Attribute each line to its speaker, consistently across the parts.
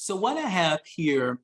Speaker 1: So what I have here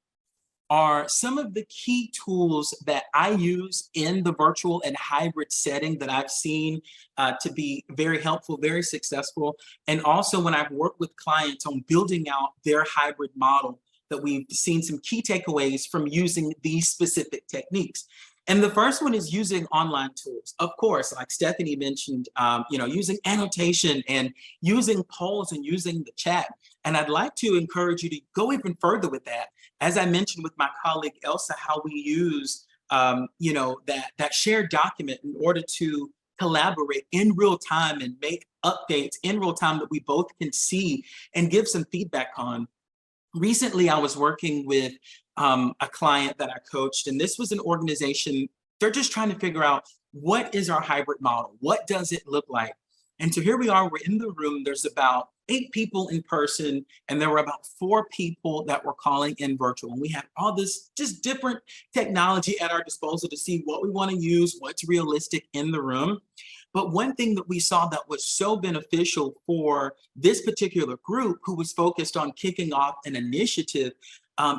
Speaker 1: are some of the key tools that I use in the virtual and hybrid setting that I've seen to be very helpful, very successful. And also when I've worked with clients on building out their hybrid model, that we've seen some key takeaways from using these specific techniques. And the first one is using online tools. Of course, like Stephanie mentioned, using annotation and using polls and using the chat. And I'd like to encourage you to go even further with that. As I mentioned with my colleague Elsa, how we use that shared document in order to collaborate in real time and make updates in real time that we both can see and give some feedback on. Recently, I was working with a client that I coached, and this was an organization. They're just trying to figure out, what is our hybrid model? What does it look like? And so here we are, we're in the room. There's about 8 people in person, and there were about 4 people that were calling in virtual. And we had all this just different technology at our disposal to see what we want to use, what's realistic in the room. But one thing that we saw that was so beneficial for this particular group who was focused on kicking off an initiative,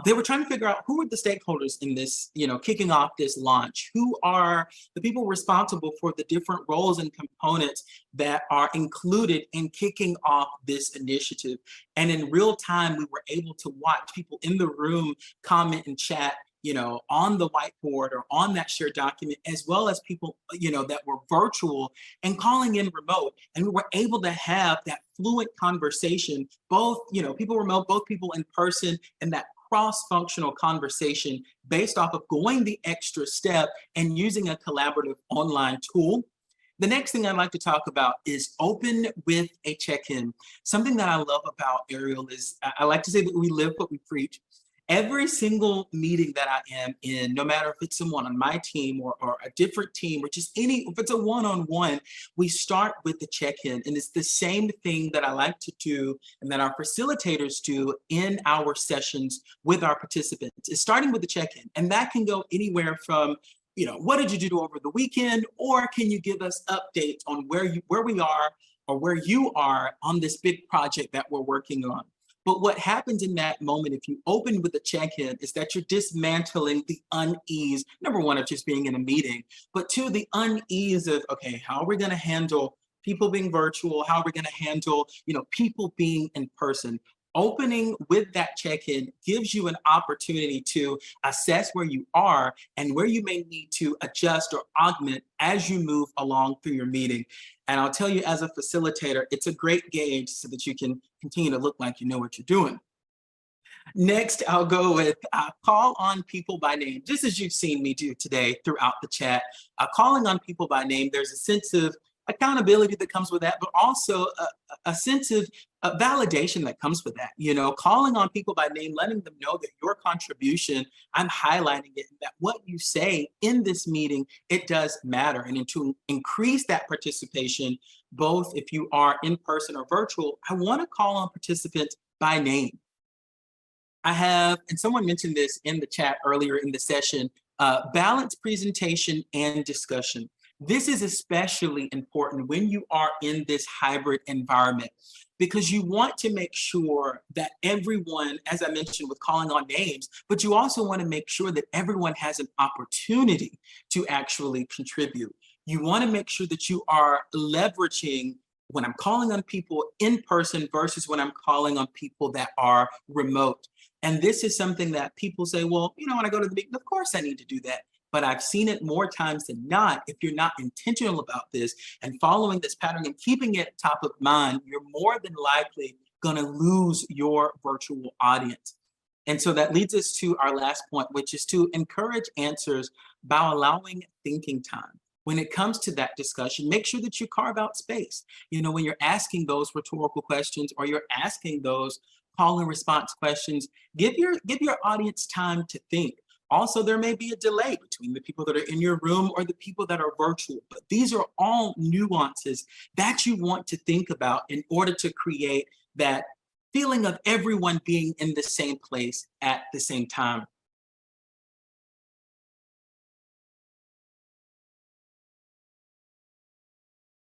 Speaker 1: they were trying to figure out who are the stakeholders in this, kicking off this launch. Who are the people responsible for the different roles and components that are included in kicking off this initiative? And in real time, we were able to watch people in the room comment and chat, on the whiteboard or on that shared document, as well as people, that were virtual and calling in remote. And we were able to have that fluent conversation, both, people remote, both people in person, and that cross-functional conversation based off of going the extra step and using a collaborative online tool. The next thing I'd like to talk about is open with a check-in. Something that I love about Ariel is, I like to say that we live what we preach. Every single meeting that I am in, no matter if it's someone on my team or a different team, or just if it's a one-on-one, we start with the check-in. And it's the same thing that I like to do and that our facilitators do in our sessions with our participants, is starting with the check-in. And that can go anywhere from, what did you do over the weekend? Or can you give us updates on where we are or where you are on this big project that we're working on? But what happens in that moment, if you open with a check-in, is that you're dismantling the unease, number one, of just being in a meeting, but 2, the unease of, okay, how are we going to handle people being virtual? How are we going to handle, people being in person? Opening with that check-in gives you an opportunity to assess where you are and where you may need to adjust or augment as you move along through your meeting. And I'll tell you, as a facilitator, it's a great gauge so that you can continue to look like you know what you're doing. Next, I'll go with call on people by name, just as you've seen me do today throughout the chat. Calling on people by name, there's a sense of accountability that comes with that, but also a sense of validation that comes with that. Calling on people by name, letting them know that your contribution, I'm highlighting it, that what you say in this meeting, it does matter. And to increase that participation, both if you are in person or virtual, I want to call on participants by name. I have, and someone mentioned this in the chat earlier in the session, balanced presentation and discussion. This is especially important when you are in this hybrid environment, because you want to make sure that everyone, as I mentioned with calling on names, but you also want to make sure that everyone has an opportunity to actually contribute. You want to make sure that you are leveraging when I'm calling on people in person versus when I'm calling on people that are remote. And this is something that people say, well, when I go to the meeting, of course I need to do that. But I've seen it more times than not. If you're not intentional about this and following this pattern and keeping it top of mind, you're more than likely going to lose your virtual audience. And so that leads us to our last point, which is to encourage answers by allowing thinking time. When it comes to that discussion, make sure that you carve out space. When you're asking those rhetorical questions or you're asking those call and response questions, give your audience time to think. Also, there may be a delay between the people that are in your room or the people that are virtual, but these are all nuances that you want to think about in order to create that feeling of everyone being in the same place at the same time.